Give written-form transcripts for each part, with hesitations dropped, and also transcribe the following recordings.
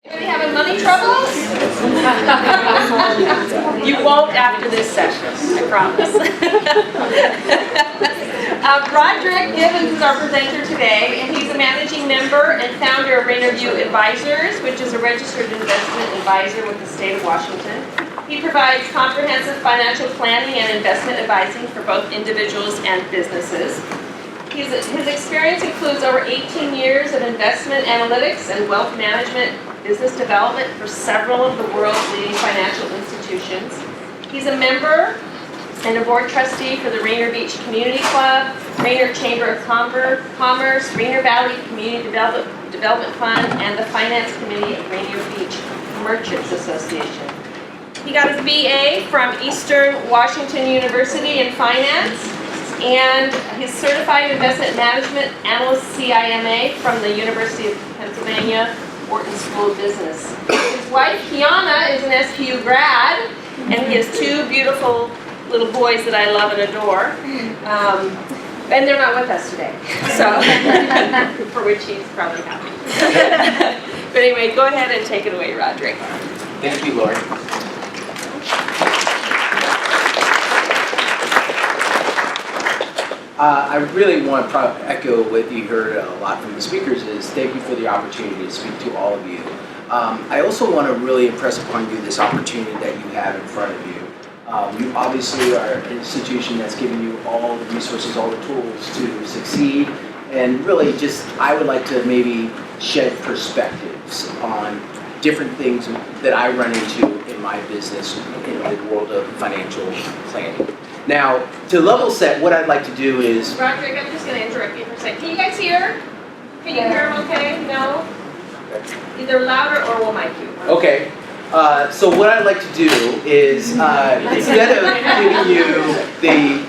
Anybody having money troubles? You won't after this session, I promise. Roderick Givins is our presenter today, and he's a managing member and founder of Rainier Advisors, which is a registered investment advisor with the state of Washington. He provides comprehensive financial planning and investment advising for both individuals and businesses. His experience includes over 18 years of investment analytics and wealth management business development for several of the world's leading financial institutions. He's a member and a board trustee for the Rainier Beach Community Club, Rainier Chamber of Commerce, Rainier Valley Community Development Fund, and the Finance Committee of Rainier Beach Merchants Association. He got his BA from Eastern Washington University in Finance, and his Certified Investment Management Analyst CIMA from the University of Pennsylvania Wharton School of Business. His wife, Kiana, is an SPU grad, and he has two beautiful little boys that I love and adore. And they're not with us today, so for which he's probably happy. But anyway, go ahead and take it away, Roderick. Thank you, Lori. I really want to echo what you heard a lot from the speakers is thank you for the opportunity to speak to all of you. I also want to really impress upon you this opportunity that you have in front of you. You obviously are an institution that's giving you all the resources, all the tools to succeed, and really just I would like to maybe shed perspectives on different things that I run into in my business in the world of financial planning. Now, to level set, what I'd like to do is... Roderick, I'm just going to interrupt you for a second. Can you guys hear? Can you hear him okay? No? Either louder or we'll mic you. Okay. So what I'd like to do is, instead of giving you the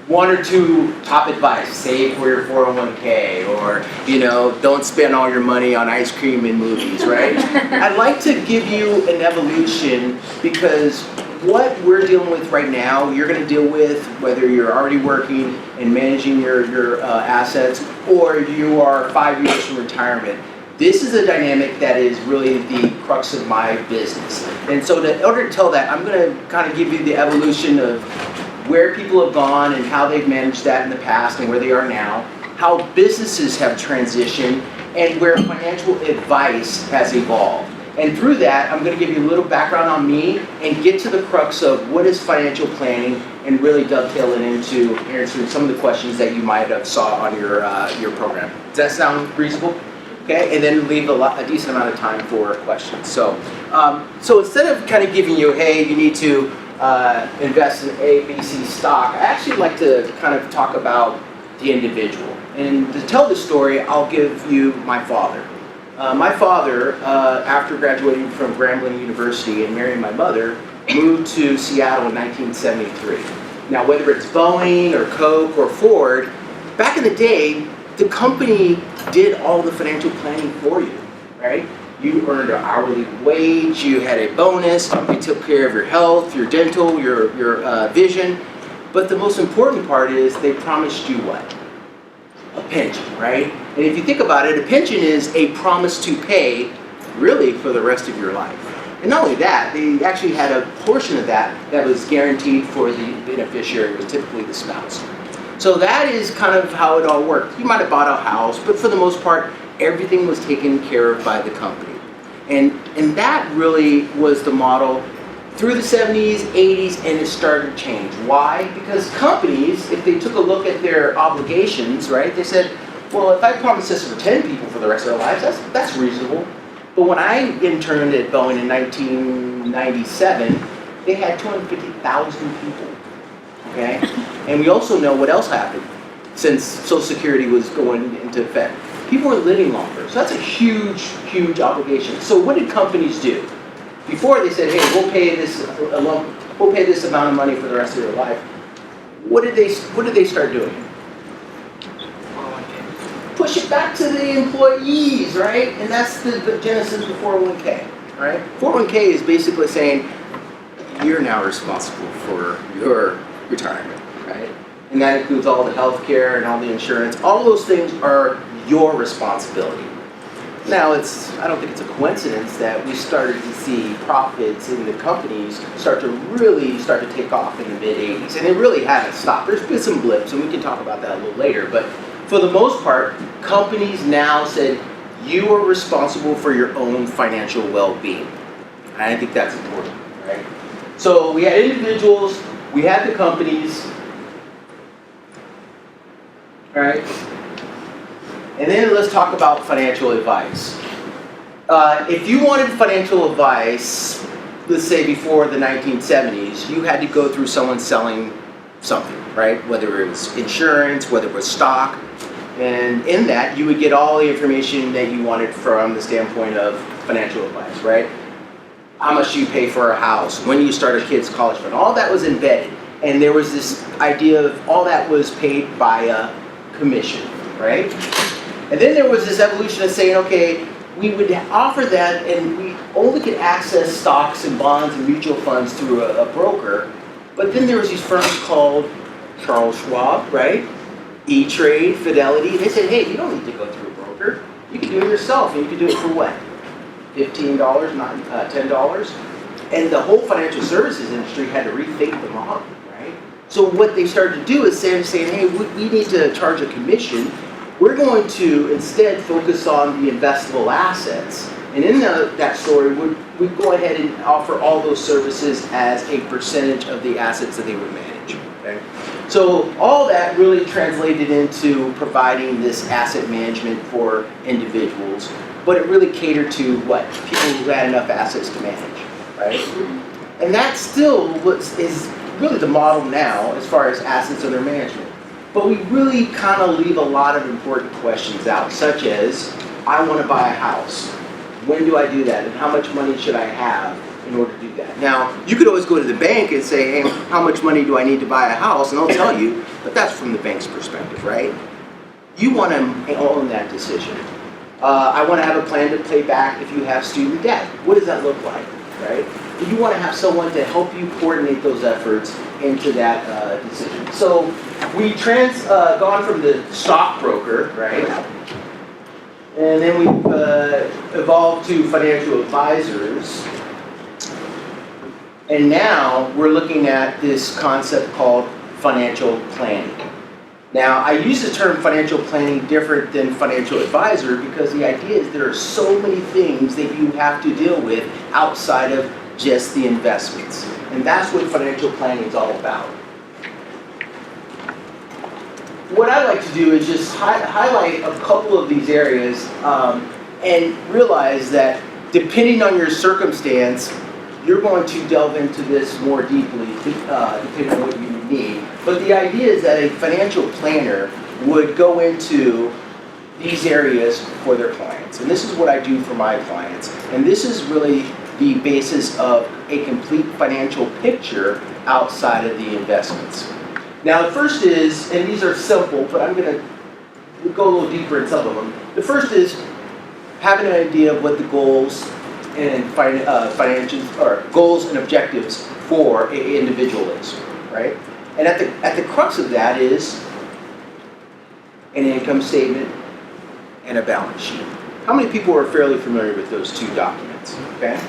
one or two top advice, save for your 401k, or, you know, don't spend all your money on ice cream and movies, right? I'd like to give you an evolution because what we're dealing with right now, you're going to deal with whether you're already working and managing your assets or you are 5 years from retirement. This is a dynamic that is really the crux of my business. And so in order to tell that, I'm going to kind of give you the evolution of where people have gone and how they've managed that in the past and where they are now, how businesses have transitioned, and where financial advice has evolved. And through that, I'm going to give you a little background on me and get to the crux of what is financial planning and really dovetail it into answering some of the questions that you might have saw on your program. Does that sound reasonable? Okay, and then leave a decent amount of time for questions. So instead of kind of giving you, hey, you need to invest in A, B, C stock, I actually like to kind of talk about the individual. And to tell the story, I'll give you my father. My father, after graduating from Grambling University and marrying my mother, moved to Seattle in 1973. Now, whether it's Boeing or Coke or Ford, back in the day, the company did all the financial planning for you, right? You earned an hourly wage, you had a bonus, they took care of your health, your dental, your vision. But the most important part is they promised you what? A pension, right? And if you think about it, a pension is a promise to pay really for the rest of your life. And not only that, they actually had a portion of that was guaranteed for the beneficiary, was typically the spouse. So that is kind of how it all worked. You might have bought a house, but for the most part, everything was taken care of by the company. And that really was the model through the 70s, 80s, and it started to change. Why? Because companies, if they took a look at their obligations, right, they said, well, if I promise this for 10 people for the rest of their lives, that's reasonable. But when I interned at Boeing in 1997, they had 250,000 people. Okay? And we also know what else happened since Social Security was going into effect. People were living longer. So that's a huge, huge obligation. So what did companies do? Before they said, hey, we'll pay this amount of money for the rest of their life. What did they start doing? Push it back to the employees, right? And that's the genesis of 401k, right? 401k is basically saying you're now responsible for your retirement, right? And that includes all the health care and all the insurance. All those things are your responsibility. Now, I don't think it's a coincidence that we started to see profits in the companies start to take off in the mid-'80s. And it really hasn't stopped. There's been some blips, and we can talk about that a little later. But for the most part, companies now said, you are responsible for your own financial well-being. And I think that's important, right? So we had individuals, we had the companies, all right? And then let's talk about financial advice. If you wanted financial advice, let's say before the 1970s, you had to go through someone selling something, right? Whether it was insurance, whether it was stock. And in that, you would get all the information that you wanted from the standpoint of financial advice, right? How much do you pay for a house? When do you start a kid's college fund? All that was embedded. And there was this idea of all that was paid by a commission, right? And then there was this evolution of saying, okay, we would offer that and we only could access stocks and bonds and mutual funds through a broker. But then there was these firms called Charles Schwab, right? E-Trade, Fidelity. They said, hey, you don't need to go through a broker. You can do it yourself, and you can do it for what? $15, not $10? And the whole financial services industry had to rethink the model, right? So what they started to do is saying, hey, we need to charge a commission. We're going to instead focus on the investable assets. And in that story, we'd go ahead and offer all those services as a percentage of the assets that they would manage. Okay? So all that really translated into providing this asset management for individuals, but it really catered to what? People who had enough assets to manage, right? And that still is really the model now as far as assets under management. But we really kind of leave a lot of important questions out, such as, I want to buy a house. When do I do that? And how much money should I have in order to do that? Now, you could always go to the bank and say, hey, how much money do I need to buy a house? And they'll tell you, but that's from the bank's perspective, right? You want to own that decision. I want to have a plan to pay back if you have student debt. What does that look like, right? You want to have someone to help you coordinate those efforts into that decision. So we gone from the stockbroker, right? And then we've evolved to financial advisors. And now we're looking at this concept called financial planning. Now, I use the term financial planning different than financial advisor because the idea is there are so many things that you have to deal with outside of just the investments. And that's what financial planning is all about. What I like to do is just highlight a couple of these areas and realize that depending on your circumstance, you're going to delve into this more deeply depending on what you need. But the idea is that a financial planner would go into these areas for their clients. And this is what I do for my clients. And this is really the basis of a complete financial picture outside of the investments. Now the first is, and these are simple, but I'm going to go a little deeper in some of them. The first is having an idea of what the goals and financials or goals and objectives for an individual is, right? And at the crux of that is an income statement and a balance sheet. How many people are fairly familiar with those two documents? Okay.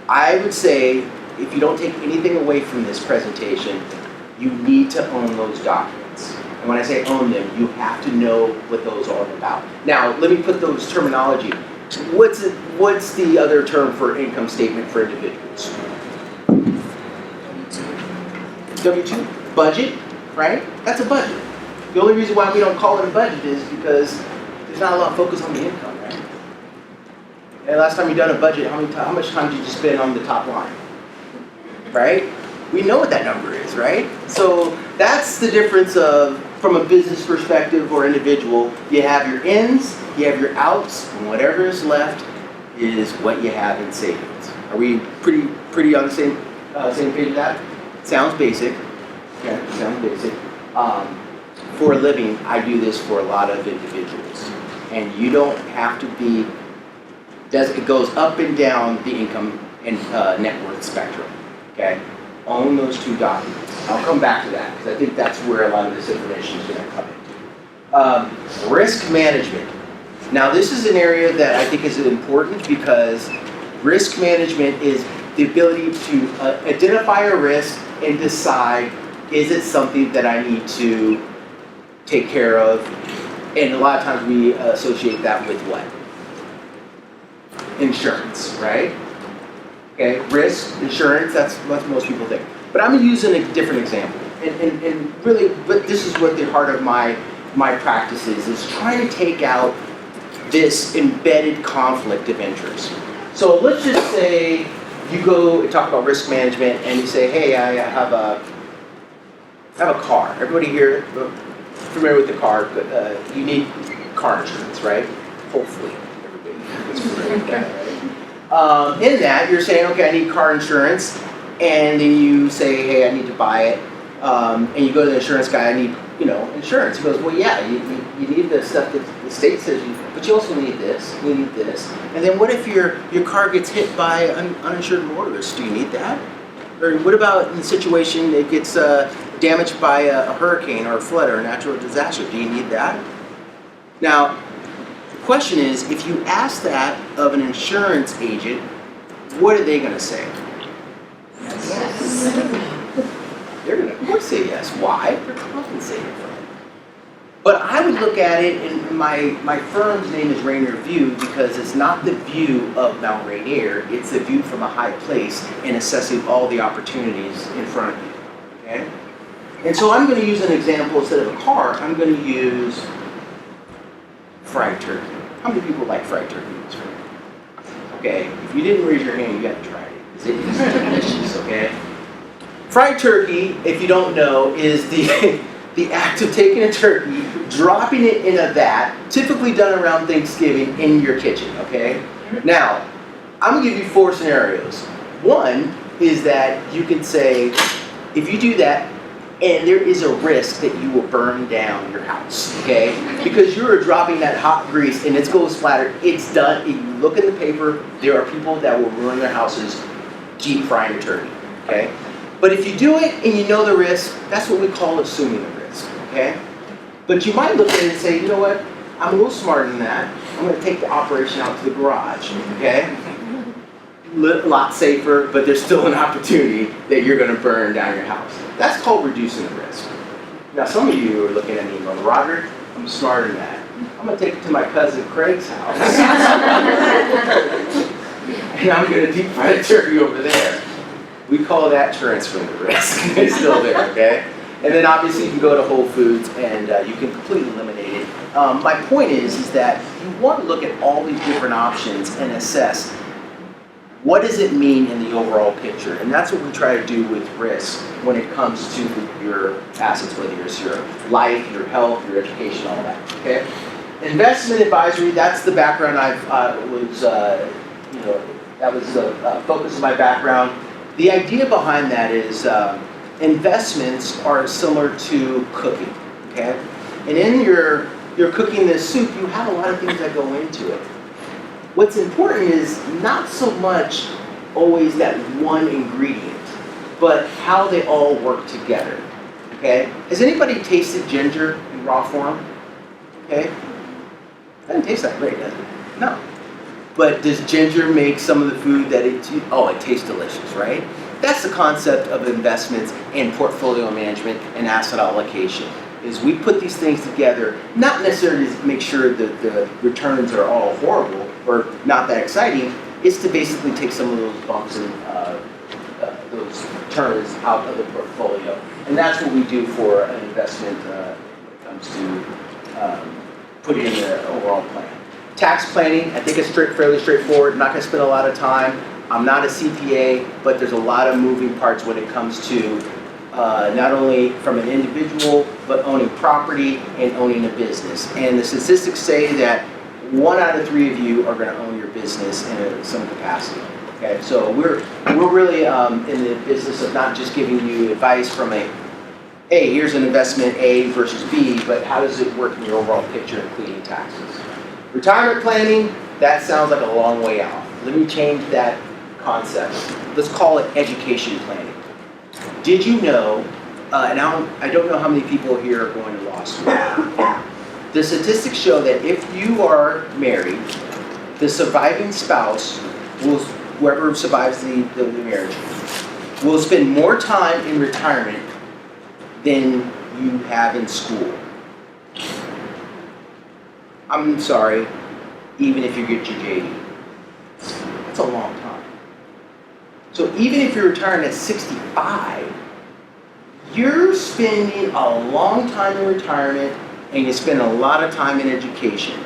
I would say if you don't take anything away from this presentation, you need to own those documents. And when I say own them, you have to know what those are about. Now, let me put those terminology. What's the other term for income statement for individuals? W-2? Budget, right? That's a budget. The only reason why we don't call it a budget is because there's not a lot of focus on the income, right? And last time you done a budget, how much time did you spend on the top line? Right? We know what that number is, right? So that's the difference of, from a business perspective or individual, you have your ins, you have your outs, and whatever is left is what you have in savings. Are we pretty on the same page with that? Sounds basic. Okay, sounds basic. For a living, I do this for a lot of individuals. And you don't have to be, it goes up and down the income and net worth spectrum, okay? Own those two documents. I'll come back to that because I think that's where a lot of this information is going to come into. Risk management. Now this is an area that I think is important because risk management is the ability to identify a risk and decide, is it something that I need to take care of? And a lot of times we associate that with what? Insurance, right? Okay, risk, insurance, that's what most people think. But I'm using a different example. And really, but this is what the heart of my practice is trying to take out this embedded conflict of interest. So let's just say you go and talk about risk management and you say, hey, I have a car. Everybody here familiar with the car? You need car insurance, right? Hopefully, everybody is familiar with that, right? In that, you're saying, okay, I need car insurance, and then you say, hey, I need to buy it, and you go to the insurance guy, I need, insurance. He goes, well, yeah, you need the stuff that the state says you, but you also need this, you need this. And then what if your car gets hit by an uninsured motorist? Do you need that? Or what about in the situation it gets damaged by a hurricane or a flood or a natural disaster? Do you need that? Now, the question is, if you ask that of an insurance agent, what are they going to say? Yes. They're going to, of course, say yes. Why? They're compensated for it. But I would look at it, and my firm's name is Rainier View because it's not the view of Mount Rainier, it's the view from a high place and assessing all the opportunities in front of you. Okay? And so I'm going to use an example instead of a car, I'm going to use fried turkey. How many people like fried turkey? Okay, if you didn't raise your hand, you got to try it. It's delicious, okay? Fried turkey, if you don't know, is the act of taking a turkey, dropping it in a vat, typically done around Thanksgiving in your kitchen, okay? Now, I'm going to give you 4 scenarios. One is that you can say, if you do that, and there is a risk that you will burn down your house, okay? Because you are dropping that hot grease and it's going to splatter. It's done. If you look in the paper, there are people that will ruin their houses deep frying a turkey, okay? But if you do it and you know the risk, that's what we call assuming the risk, okay? But you might look at it and say, you know what? I'm a little smarter than that. I'm going to take the operation out to the garage, okay? A lot safer, but there's still an opportunity that you're going to burn down your house. That's called reducing the risk. Now, some of you are looking at me going, Roderick, I'm smarter than that. I'm going to take it to my cousin Craig's house. And I'm going to deep fry the turkey over there. We call that transferring the risk. It's still there, okay? And then obviously you can go to Whole Foods and you can completely eliminate it. My point is that you want to look at all these different options and assess what does it mean in the overall picture? And that's what we try to do with risk when it comes to your assets, whether it's your life, your health, your education, all that, okay? Investment advisory, that's the background that was the focus of my background. The idea behind that is investments are similar to cooking, okay? And in your cooking this soup, you have a lot of things that go into it. What's important is not so much always that one ingredient, but how they all work together, okay? Has anybody tasted ginger in raw form? Okay? It doesn't taste that great, does it? No. But does ginger make some of the food that it tastes delicious, right? That's the concept of investments and portfolio management and asset allocation, is we put these things together, not necessarily to make sure that the returns are all horrible or not that exciting, it's to basically take some of those bumps and those turns out of the portfolio. And that's what we do for an investment when it comes to putting in the overall plan. Tax planning, I think it's fairly straightforward. I'm not going to spend a lot of time. I'm not a CPA, but there's a lot of moving parts when it comes to not only from an individual, but owning property and owning a business. And the statistics say that 1 out of 3 of you are going to own your business in some capacity. Okay, so we're really in the business of not just giving you advice from hey, here's an investment A versus B, but how does it work in your overall picture, including taxes? Retirement planning, that sounds like a long way out. Let me change that concept. Let's call it education planning. Did you know, and I don't know how many people here are going to law school, The statistics show that if you are married, the surviving spouse will, whoever survives the marriage, will spend more time in retirement than you have in school. I'm sorry, even if you get your JD. That's a long time. So even if you're retiring at 65, you're spending a long time in retirement and you spend a lot of time in education.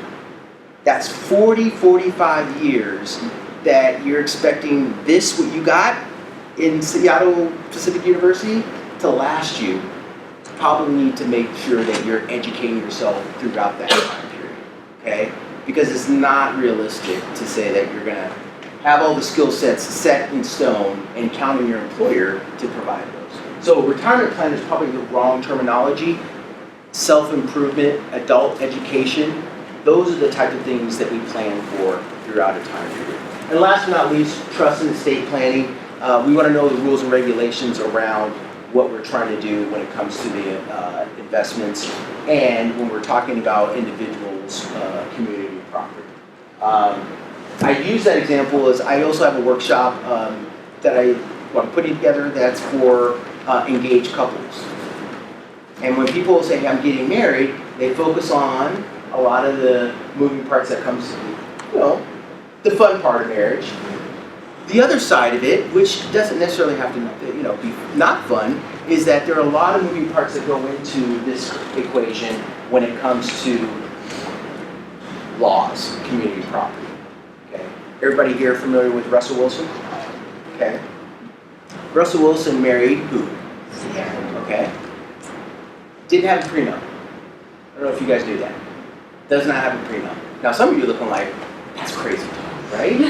That's 40, 45 years that you're expecting this, what you got in Seattle Pacific University, to last you. Probably need to make sure that you're educating yourself throughout that time period, okay? Because it's not realistic to say that you're gonna have all the skill sets set in stone and count on your employer to provide those. So retirement plan is probably the wrong terminology. Self-improvement, adult education, those are the type of things that we plan for throughout a time period. And last but not least, trust and estate planning. We want to know the rules and regulations around what we're trying to do when it comes to the investments and when we're talking about individuals' community property. I use that example as I also have a workshop that I'm putting together that's for engaged couples. And when people say, hey, I'm getting married, they focus on a lot of the moving parts that comes to, the fun part of marriage. The other side of it, which doesn't necessarily have to, be not fun, is that there are a lot of moving parts that go into this equation when it comes to laws, community property. Okay, everybody here familiar with Russell Wilson? Okay, Russell Wilson married who? Okay, didn't have a prenup. I don't know if you guys knew that. Does not have a prenup. Now some of you are looking like, that's crazy talk, right?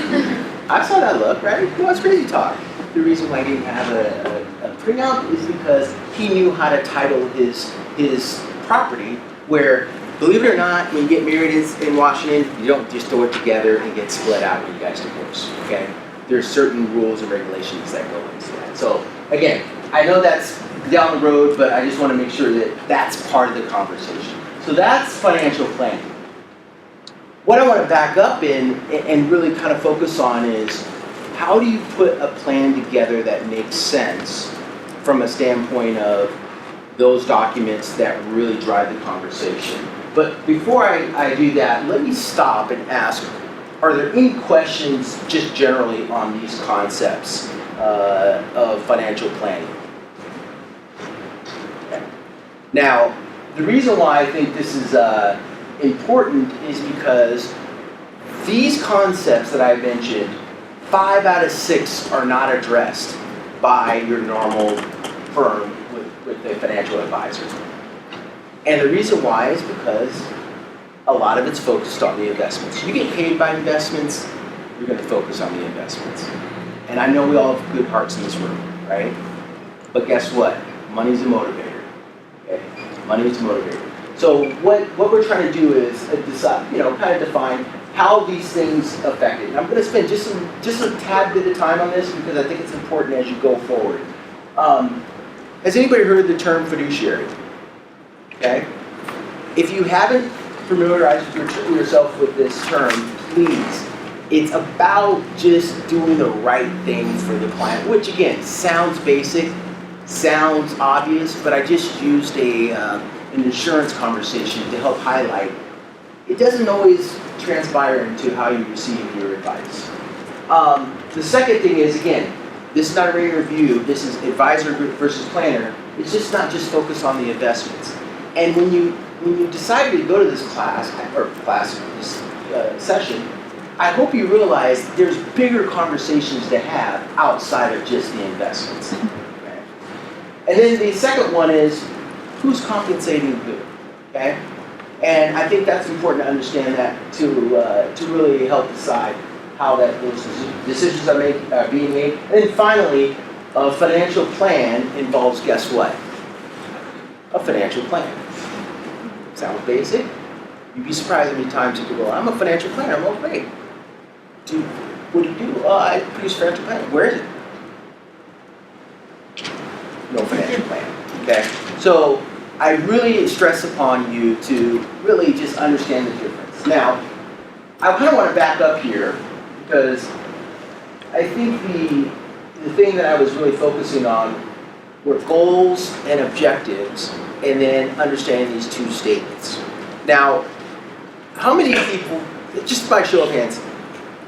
I saw that look, right? Well, that's crazy talk. The reason why he didn't have a prenup is because he knew how to title his property, where, believe it or not, when you get married in Washington, you don't just throw it together and get split out when you guys divorce, okay? There's certain rules and regulations that go into that. So, again, I know that's down the road, but I just want to make sure that that's part of the conversation. So that's financial planning. What I want to back up in and really kind of focus on is, how do you put a plan together that makes sense from a standpoint of those documents that really drive the conversation? But before I do that, let me stop and ask, are there any questions just generally on these concepts of financial planning? Okay. Now, the reason why I think this is important is because these concepts that I mentioned, 5 out of 6 are not addressed by your normal firm with a financial advisor. And the reason why is because a lot of it's focused on the investments. You get paid by investments, you're going to focus on the investments. And I know we all have good hearts in this room, right? But guess what? Money's a motivator. Okay? Money is a motivator. So what we're trying to do is decide, kind of define how these things affect it. And I'm going to spend just a tad bit of time on this because I think it's important as you go forward. Has anybody heard the term fiduciary? Okay? If you haven't familiarized yourself with this term, please. It's about just doing the right thing for the client, which again, sounds basic, sounds obvious, but I just used an insurance conversation to help highlight. It doesn't always transpire into how you receive your advice. The second thing is, again, this is not a Rainier review, this is advisor versus planner. It's just not just focused on the investments. And when you decided to go to this session, I hope you realize there's bigger conversations to have outside of just the investments. Okay? And then the second one is, who's compensating who? Okay? And I think that's important to understand that to really help decide how those decisions are being made. And then finally, a financial plan involves, guess what? A financial plan. Sounds basic? You'd be surprised how many times you could go, I'm a financial planner, I'm okay. What do you do? I produce financial plan. Where is it? No financial plan. Okay? So I really stress upon you to really just understand the difference. Now, I kind of want to back up here because I think the thing that I was really focusing on were goals and objectives, and then understanding these two statements. Now, how many people, just by show of hands,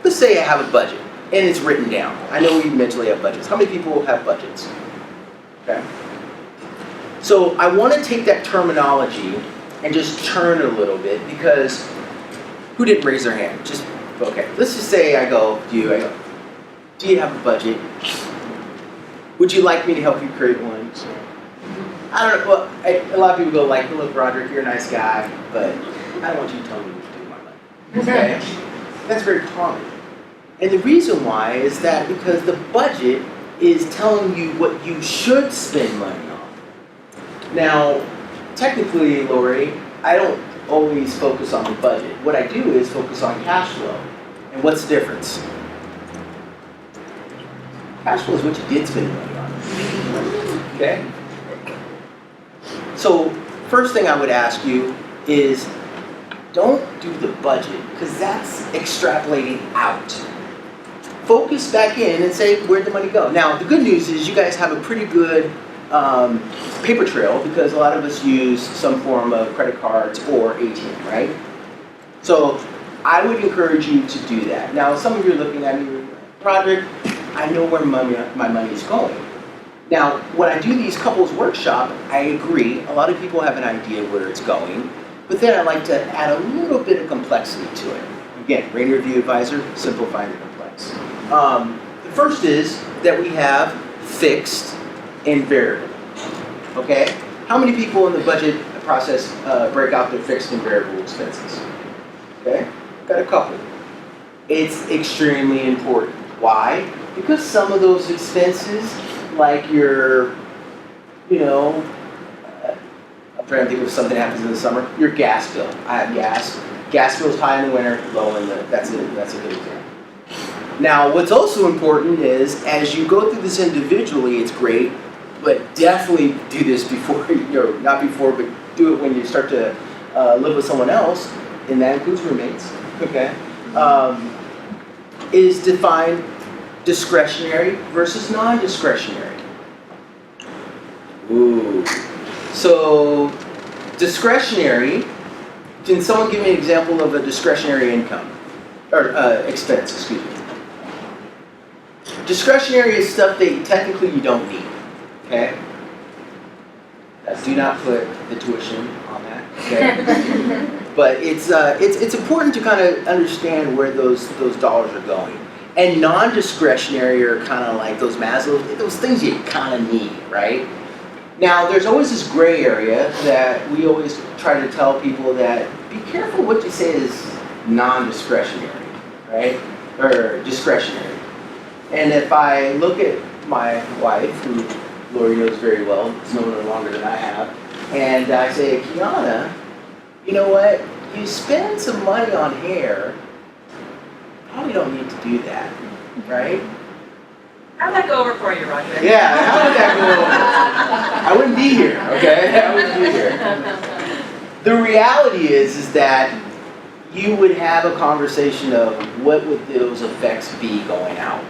let's say I have a budget and it's written down. I know we mentally have budgets. How many people have budgets? Okay. So I want to take that terminology and just turn a little bit because who didn't raise their hand? Just, okay. Let's just say I go, do you have a budget? Would you like me to help you create one? I don't know. Well, a lot of people go like, look, Roderick, you're a nice guy, but I don't want you to tell me what to do with my money. Okay? That's very common. And the reason why is that because the budget is telling you what you should spend money on. Now, technically, Lori, I don't always focus on the budget. What I do is focus on cash flow. And what's the difference? Cash flow is what you did spend money on. Okay? So, first thing I would ask you is don't do the budget because that's extrapolating out. Focus back in and say, where'd the money go? Now, the good news is you guys have a pretty good paper trail because a lot of us use some form of credit cards or ATM, right? So, I would encourage you to do that. Now, some of you are looking at me, Roderick, I know where my money is going. Now, when I do these couples workshop, I agree, a lot of people have an idea where it's going, but then I like to add a little bit of complexity to it. Again, Rainier View Advisor, simplifying the complex. The first is that we have fixed and variable, okay? How many people in the budget process break out their fixed and variable expenses? Okay, got a couple. It's extremely important. Why? Because some of those expenses, like your, I'm trying to think of something that happens in the summer, your gas bill. I have gas. Gas bill's high in the winter, low in the, that's a good example. Now, what's also important is, as you go through this individually, it's great, but definitely do this before, not before, but do it when you start to live with someone else, and that includes roommates, okay, is define discretionary versus non-discretionary. Ooh. So, discretionary, can someone give me an example of a discretionary income? Or expense, excuse me. Discretionary is stuff that technically you don't need, okay? Do not put the tuition on that, okay? But it's important to kind of understand where those dollars are going. And non-discretionary are kind of like those Maslow, those things you kind of need, right? Now, there's always this gray area that we always try to tell people that be careful what you say is non-discretionary, right? Or discretionary. And if I look at my wife, who Lori knows very well, has known her longer than I have, and I say, Kiana, you know what? You spend some money on hair, probably don't need to do that, right? How'd that go over for you, Roger? Yeah, how would that go over? I wouldn't be here, okay? I wouldn't be here. The reality is that you would have a conversation of what would those effects be going out,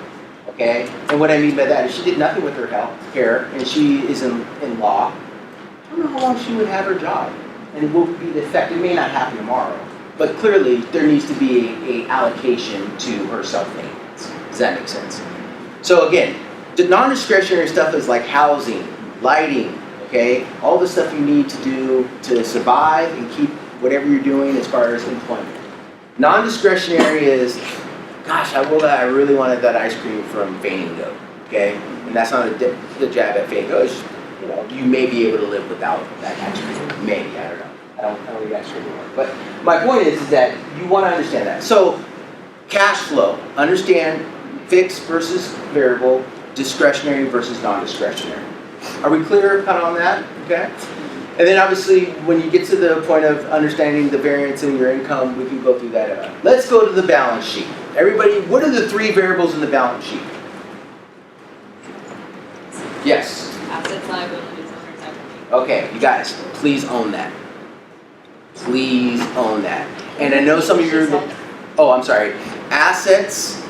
okay? And what I mean by that is she did nothing with her hair, and she is in law. I don't know how long she would have her job, and what would be the effect. It may not happen tomorrow, but clearly there needs to be a allocation to her self-maintenance. Does that make sense? So again, the non-discretionary stuff is like housing, lighting, okay? All the stuff you need to do to survive and keep whatever you're doing as far as employment. Non-discretionary is, gosh, I really wanted that ice cream from Fainting Goat, okay? And that's not the jab at Fainting Goat. It's just, you may be able to live without that ice cream. Maybe, I don't know. I don't eat ice cream anymore. But my point is that you want to understand that. So, cash flow, understand fixed versus variable, discretionary versus non-discretionary. Are we clear kind of on that? Okay. And then obviously, when you get to the point of understanding the variance in your income, we can go through that. Let's go to the balance sheet. Everybody, what are the three variables in the balance sheet? Yes. Assets, liabilities, owners, equity. Okay, you guys, please own that. Please own that. And I know some of you are, oh, I'm sorry, assets,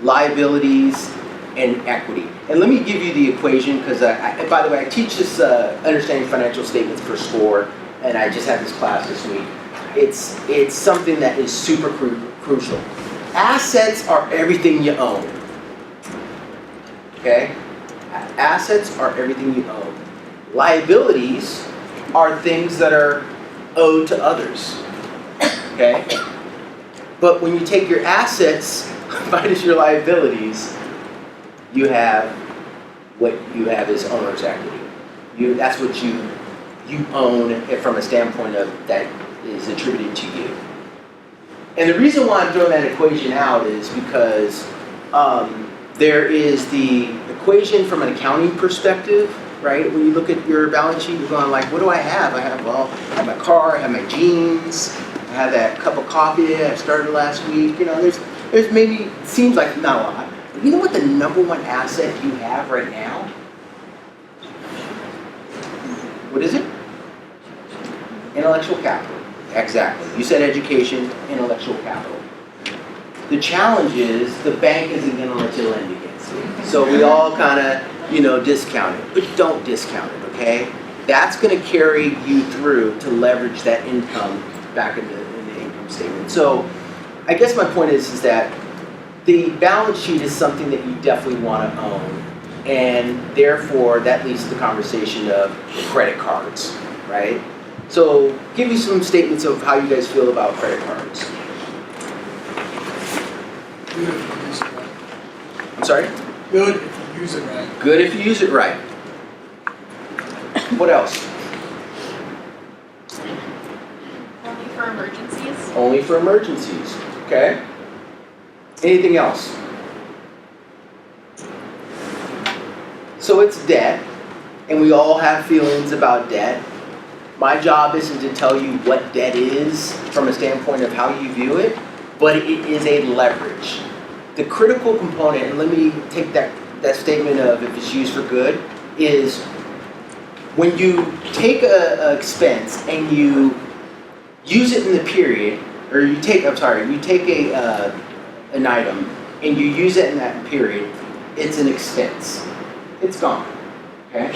liabilities, and equity. And let me give you the equation, because by the way, I teach this understanding financial statements for SCORE, and I just had this class this week. It's something that is super crucial. Assets are everything you own. Okay? Assets are everything you own. Liabilities are things that are owed to others. Okay? But when you take your assets minus your liabilities, you have what you have is owner's equity. That's what you own from a standpoint of that is attributed to you. And the reason why I'm throwing that equation out is because there is the equation from an accounting perspective, right? When you look at your balance sheet, you're going like, what do I have? I have my car, I have my jeans, I have that cup of coffee I started last week. You know, there's maybe, seems like not a lot. But you know what the number one asset you have right now? What is it? Intellectual capital. Exactly. You said education, intellectual capital. The challenge is the bank isn't going to let you lend against it. So we all kind of, discount it. But don't discount it, okay? That's going to carry you through to leverage that income back in the income statement. So I guess my point is that the balance sheet is something that you definitely want to own. And therefore, that leads to the conversation of credit cards, right? So give me some statements of how you guys feel about credit cards. Good if you use it right. I'm sorry? Good if you use it right. Good if you use it right. What else? Only for emergencies. Only for emergencies, okay? Anything else? So it's debt, and we all have feelings about debt. My job isn't to tell you what debt is from a standpoint of how you view it, but it is a leverage. The critical component, and let me take that statement of if it's used for good, is when you take an expense and you use it in the period, or you take an item and you use it in that period, it's an expense. It's gone, okay?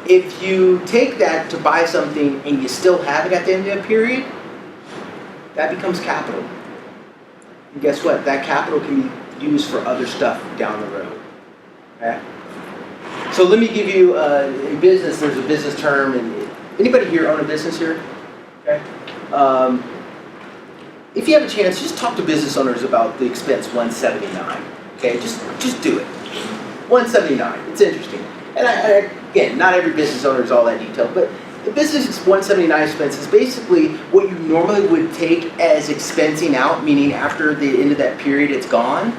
If you take that to buy something and you still have it at the end of that period, that becomes capital. And guess what? That capital can be used for other stuff down the road, okay? So let me give you, in business, there's a business term, and anybody here own a business here? Okay. If you have a chance, just talk to business owners about the expense 179, okay? Just do it. 179, it's interesting. And again, not every business owner is all that detailed, but the business 179 expense is basically what you normally would take as expensing out, meaning after the end of that period it's gone.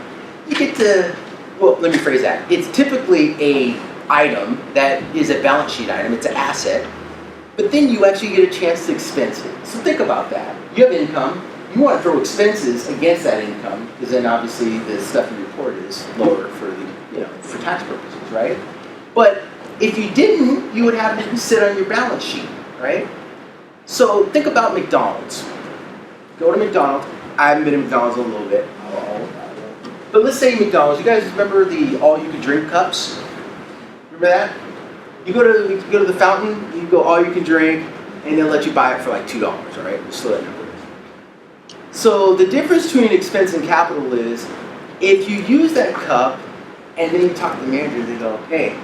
You get to, well, let me phrase that. It's typically a item that is a balance sheet item, it's an asset, but then you actually get a chance to expense it. So think about that. You have income, you want to throw expenses against that income, because then obviously the stuff you report is lower for for tax purposes, right? But if you didn't, you would have it sit on your balance sheet, right? So think about McDonald's. Go to McDonald's. I haven't been to McDonald's in a little bit. But let's say McDonald's. You guys remember the all-you-can-drink cups? Remember that? You go to the fountain, you go all-you-can-drink, and they'll let you buy it for like $2, all right? Just so that number is. So the difference between expense and capital is, if you use that cup, and then you talk to the manager, they go, hey,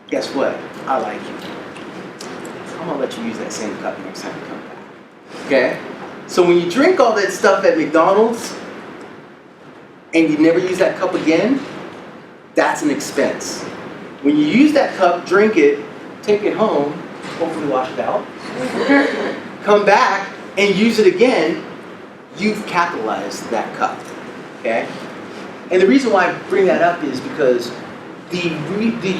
guess what? I like you. I'm gonna let you use that same cup next time you come back. Okay? So when you drink all that stuff at McDonald's, and you never use that cup again, that's an expense. When you use that cup, drink it, take it home, hopefully wash it out, come back and use it again, you've capitalized that cup. Okay? And the reason why I bring that up is because the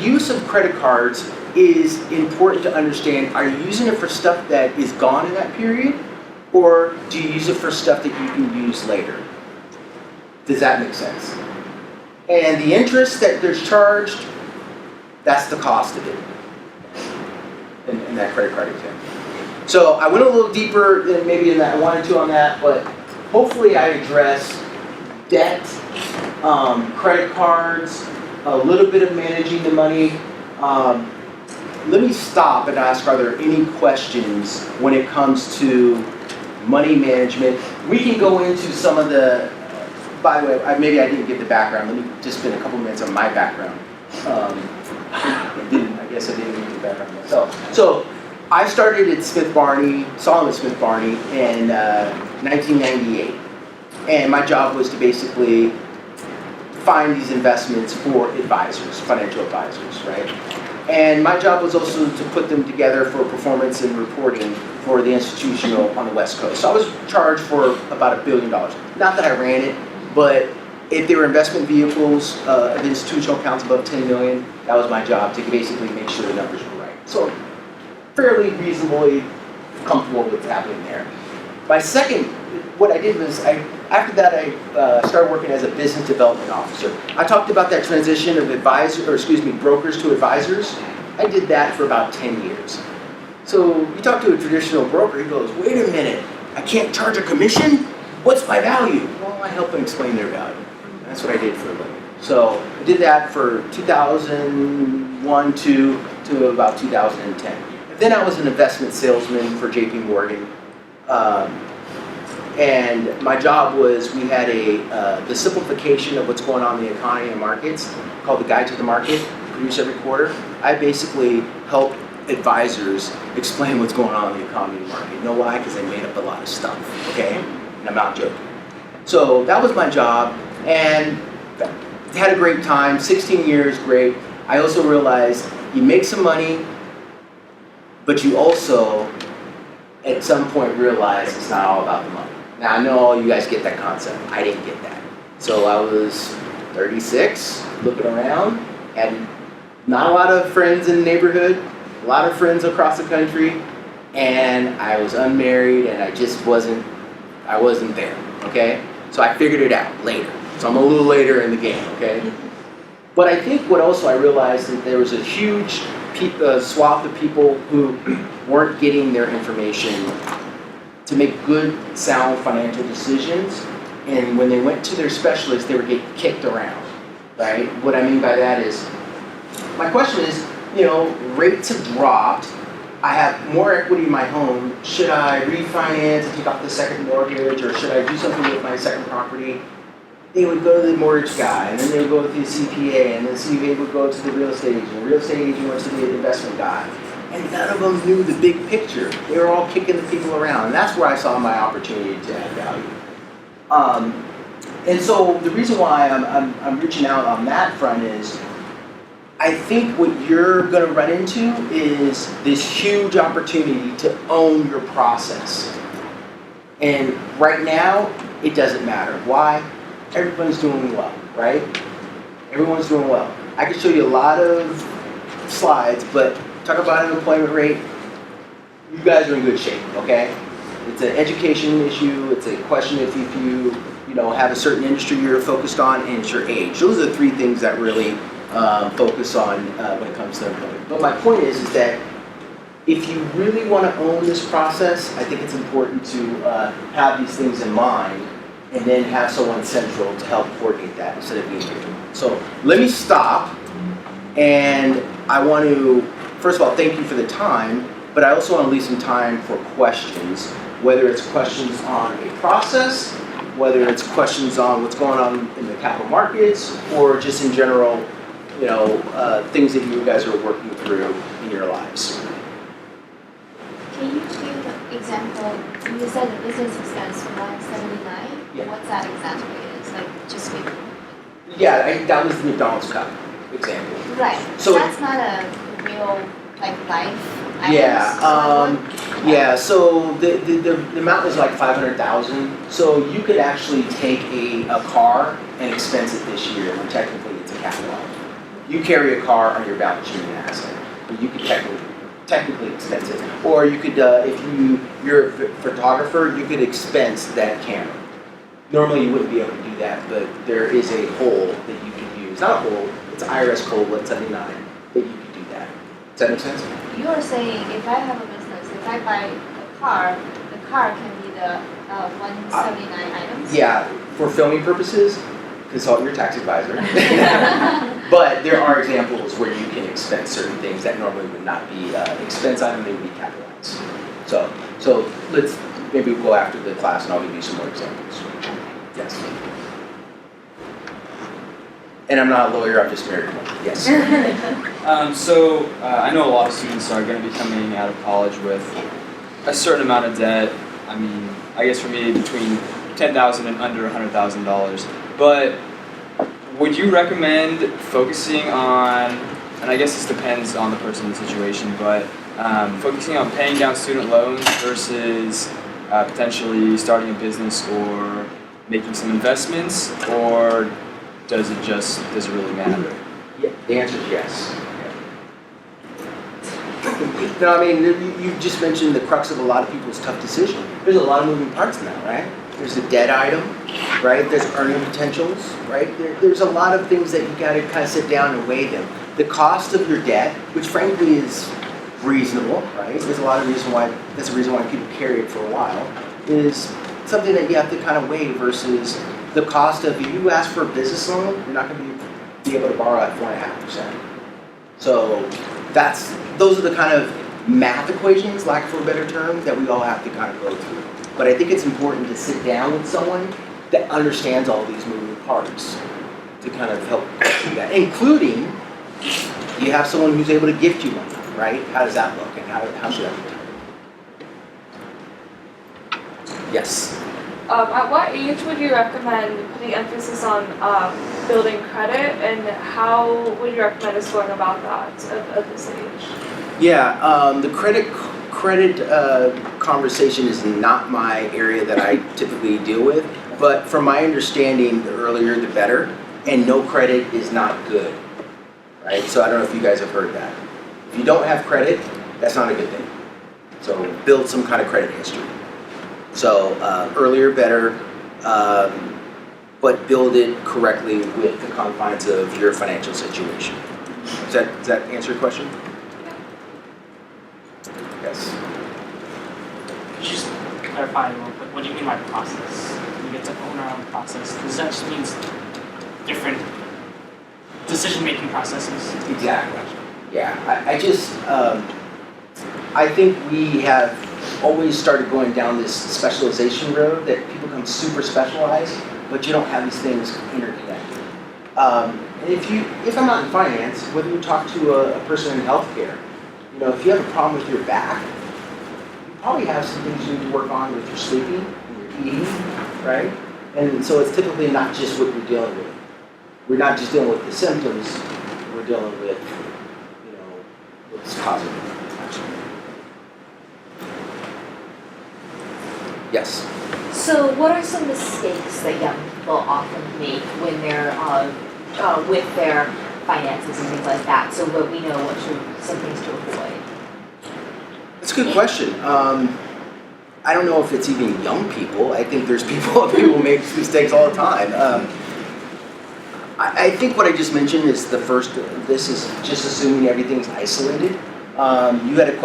use of credit cards is important to understand. Are you using it for stuff that is gone in that period? Or do you use it for stuff that you can use later? Does that make sense? And the interest that there's charged, that's the cost of it. in that credit card example. So I went a little deeper than maybe in that I wanted to on that, but hopefully I addressed debt, credit cards, a little bit of managing the money. Let me stop and ask, are there any questions when it comes to money management? We can go into some of the, by the way, maybe I didn't give the background. Let me just spend a couple minutes on my background. I guess I didn't give the background myself. So I started at Smith Barney, Solomon Smith Barney in 1998. And my job was to basically find these investments for advisors, financial advisors, right? And my job was also to put them together for performance and reporting for the institutional on the West Coast. So I was charged for about $1 billion. Not that I ran it, but if they were investment vehicles of institutional accounts above 10 million, that was my job to basically make sure the numbers were right. So fairly reasonably comfortable with happening there. My second, what I did was, after that I started working as a business development officer. I talked about that transition of brokers to advisors. I did that for about 10 years. So you talk to a traditional broker, he goes, wait a minute, I can't charge a commission? What's my value? Well, I help them explain their value. That's what I did for a living. So I did that for 2001 to about 2010. Then I was an investment salesman for JP Morgan. And my job was, we had the simplification of what's going on in the economy and markets called the Guide to the Market, produced every quarter. I basically help advisors explain what's going on in the economy and market. You know why? Because I made up a lot of stuff, okay? And I'm not joking. So that was my job, and had a great time, 16 years, great. I also realized you make some money, but you also, at some point, realize it's not all about the money. Now, I know all you guys get that concept. I didn't get that. So I was 36, looking around, had not a lot of friends in the neighborhood, a lot of friends across the country, and I was unmarried, and I wasn't there, okay? So I figured it out later. So I'm a little later in the game, okay? But I think what also I realized is there was a huge swath of people who weren't getting their information to make good, sound financial decisions. And when they went to their specialist, they were getting kicked around, right? What I mean by that is, my question is, rates have dropped. I have more equity in my home. Should I refinance and take off the second mortgage, or should I do something with my second property? They would go to the mortgage guy, and then they would go to the CPA, and the CPA would go to the real estate agent. The real estate agent went to the investment guy. And none of them knew the big picture. They were all kicking the people around. And that's where I saw my opportunity to add value. And so the reason why I'm reaching out on that front is, I think what you're going to run into is this huge opportunity to own your process. And right now, it doesn't matter. Why? Everyone's doing well, right? Everyone's doing well. I can show you a lot of slides, but talk about unemployment rate, you guys are in good shape, okay? It's an education issue, it's a question if you have a certain industry you're focused on, and it's your age. Those are the three things that really focus on when it comes to unemployment. But my point is that if you really want to own this process, I think it's important to have these things in mind, and then have someone central to help coordinate that instead of being here. So let me stop, and I want to, first of all, thank you for the time, but I also want to leave some time for questions, whether it's questions on a process, whether it's questions on what's going on in the capital markets, or just in general, things that you guys are working through in your lives. Can you give an example? You said the business expense 179. Yeah. What's that exactly? It's like just maybe. Yeah, that was the McDonald's cup example. Right. So that's not a real life. Yeah. So the amount was like 500,000. So you could actually take a car and expense it this year when technically it's a capital item. You carry a car on your balance sheet and asset, but you could technically expense it. Or you could, if you're a photographer, you could expense that camera. Normally you wouldn't be able to do that, but there is a hole that you can use. Not a hole, it's IRS code 179 that you can do that. Does that make sense? You are saying if I have a business, if I buy a car, the car can be the 179 items? Yeah, for filming purposes, consult your tax advisor. But there are examples where you can expense certain things that normally would not be expense item, they would be capitalized. So let's maybe we'll go after the class and I'll give you some more examples. Yes. And I'm not a lawyer, I'm just married to one. Yes. I know a lot of students are going to be coming out of college with a certain amount of debt. I mean, I guess for me, between $10,000 and under $100,000. But would you recommend focusing on, and I guess this depends on the person and the situation, but focusing on paying down student loans versus potentially starting a business or making some investments, or does it really matter? Yeah, the answer is yes. No, I mean, you just mentioned the crux of a lot of people's tough decision. There's a lot of moving parts in that, right? There's the debt item, right? There's earning potentials, right? There's a lot of things that you gotta kind of sit down and weigh them. The cost of your debt, which frankly is reasonable, right? There's a lot of reason why, that's the reason why people carry it for a while, is something that you have to kind of weigh versus the cost of, if you ask for a business loan, you're not gonna be able to borrow at 4.5%. So those are the kind of math equations, lack for a better term, that we all have to kind of go through. But I think it's important to sit down with someone that understands all these moving parts to kind of help do that, including you have someone who's able to gift you money, right? How does that look, and how should that be? Yes. At what age would you recommend putting emphasis on building credit, and how would you recommend us going about that at this age? Yeah, the credit conversation is not my area that I typically deal with, but from my understanding, the earlier the better, and no credit is not good, right? So I don't know if you guys have heard that. If you don't have credit, that's not a good thing. So build some kind of credit history. So earlier better, but build it correctly with the confines of your financial situation. Does that answer your question? Yes. Could you just clarify a little bit? What do you mean by process? You get to own our own process. Does that just mean different decision-making processes? Exactly. Yeah. I think we have always started going down this specialization road that people become super specialized, but you don't have these things interconnected. And if I'm not in finance, whether you talk to a person in healthcare, if you have a problem with your back, you probably have some things you need to work on with your sleeping and your eating, right? And so it's typically not just what you're dealing with. We're not just dealing with the symptoms, we're dealing with, what's causing it. Yes? So what are some mistakes that young people often make when they're with their finances and things like that, so that we know some things to avoid? That's a good question. I don't know if it's even young people. I think there's people make mistakes all the time. I think what I just mentioned is this is just assuming everything's isolated. Someone had a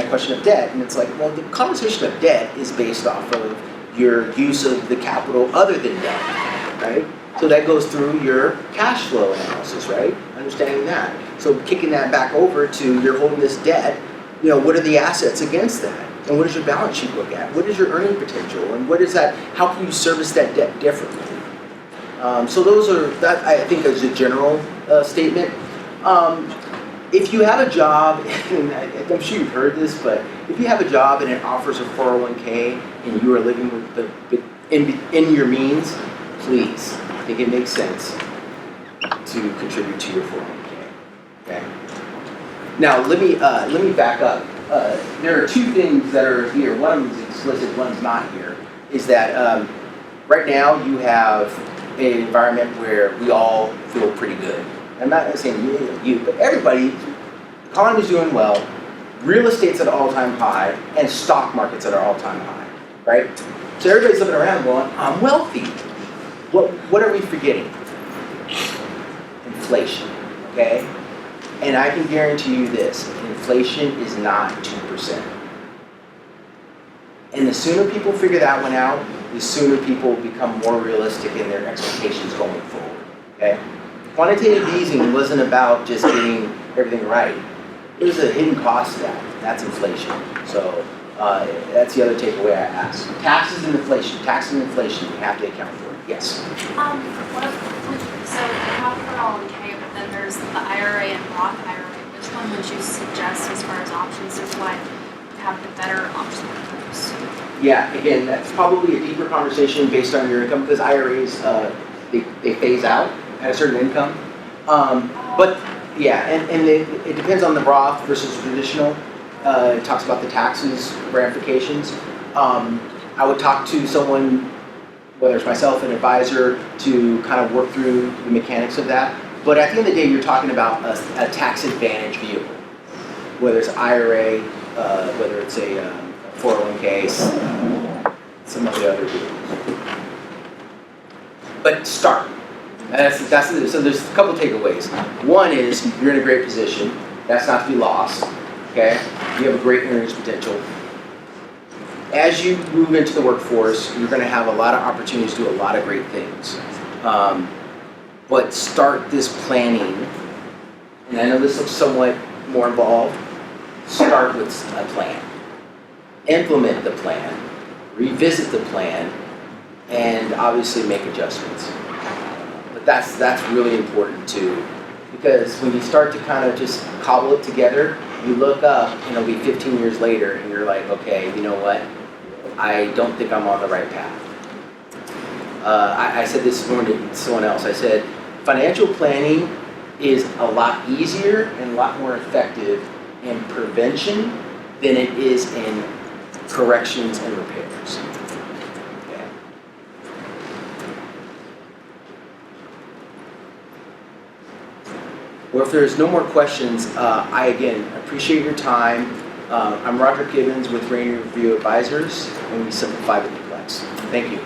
question of debt, and it's like, well, the conversation of debt is based off of your use of the capital other than debt, right? So that goes through your cash flow analysis, right? Understanding that. So kicking that back over to you're holding this debt, what are the assets against that? And what does your balance sheet look at? What is your earning potential? And what is that? How can you service that debt differently? So that I think is a general statement. If you have a job, and I'm sure you've heard this, but if you have a job and it offers a 401k and you are living with in your means, please, I think it makes sense to contribute to your 401k. Okay. Now let me back up. There are two things that are here. One is explicit, one's not here. Is that right now you have an environment where we all feel pretty good. I'm not saying you, but everybody, the economy's doing well, real estate's at an all-time high, and stock market's at an all-time high, right? So everybody's looking around going, I'm wealthy. What are we forgetting? Inflation, okay? And I can guarantee you this, inflation is not 2%. And the sooner people figure that one out, the sooner people become more realistic in their expectations going forward, okay? Quantitative easing wasn't about just getting everything right. There's a hidden cost to that. That's inflation. So that's the other takeaway I asked. Taxes and inflation. Taxes and inflation, we have to account for it. Yes. So you have 401k, but then there's the IRA and Roth IRA. Which one would you suggest as far as options? Is what have the better option of those? Yeah, again, that's probably a deeper conversation based on your income because IRAs, they phase out at a certain income. But yeah, and it depends on the Roth versus traditional. It talks about the taxes, ramifications. I would talk to someone, whether it's myself, an advisor, to kind of work through the mechanics of that. But at the end of the day, you're talking about a tax advantage vehicle, whether it's IRA, whether it's a 401k, some of the other vehicles. But start. So there's a couple takeaways. One is you're in a great position. That's not to be lost. Okay? You have a great earnings potential. As you move into the workforce, you're going to have a lot of opportunities to do a lot of great things. But start this planning, and I know this looks somewhat more involved, start with a plan. Implement the plan, revisit the plan, and obviously make adjustments. But that's really important too, because when you start to kind of just cobble it together, you look up and it'll be 15 years later and you're like, okay, you know what? I don't think I'm on the right path. I said this morning to someone else, I said, financial planning is a lot easier and a lot more effective in prevention than it is in corrections and repairs. Okay. Well, if there's no more questions, I again appreciate your time. I'm Roderick Givins with Rainier Review Advisors, and we simplify the complex. Thank you.